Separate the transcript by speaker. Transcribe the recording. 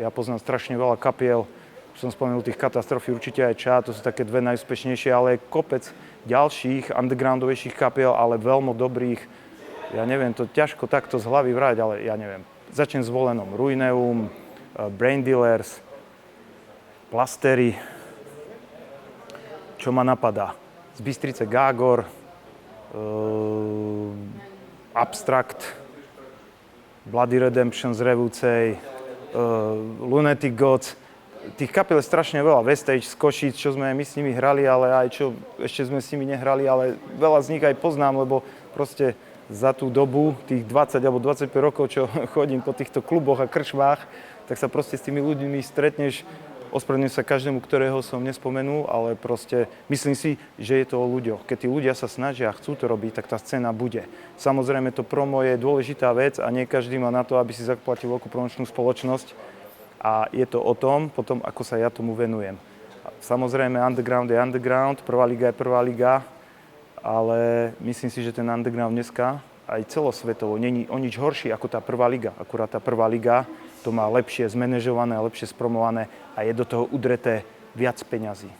Speaker 1: Ja poznám strašne veľa kapiel, už som spomenul tých Katastrofy, určite aj Čá, to sú také dve najúspešnejšie, ale je kopec ďalších undergroundovejších kapiel, ale veľmi dobrých. Ja neviem, to ťažko takto z hlavy vrať, ale ja neviem. Začnem s Volenom. Ruineum, Brain Dealers, Plastery. Čo ma napadá? Z Bystrice Gágor, Abstract, Bloody Redemption z Revúcej, Lunatic Gods. Tých kapiel je strašne veľa. Vestage z Košíc, čo sme aj my s nimi hrali, ale aj čo ešte sme s nimi nehrali, ale veľa z nich aj poznám, lebo proste za tú dobu, tých 20 alebo 25 rokov, čo chodím po týchto kluboch a krčmách, tak sa proste s tými ľuďmi stretneš. Ospravedlňujem sa každému, ktorého som nespomenul, ale proste myslím si, že je to o ľuďoch. Keď tí ľudia sa snažia a chcú to robiť, tak tá scéna bude. Samozrejme, to promo je dôležitá vec a nie každý má na to, aby si zaplatil veľkú promočnú spoločnosť. A je to o tom, potom, ako sa ja tomu venujem. Samozrejme, underground je underground, prvá liga je prvá liga, ale myslím si, že ten underground dneska aj celosvetovo není o nič horší ako tá prvá liga. Akurát tá prvá liga to má lepšie zmanéžované, lepšie spromované a je do toho udreté viac peňazí.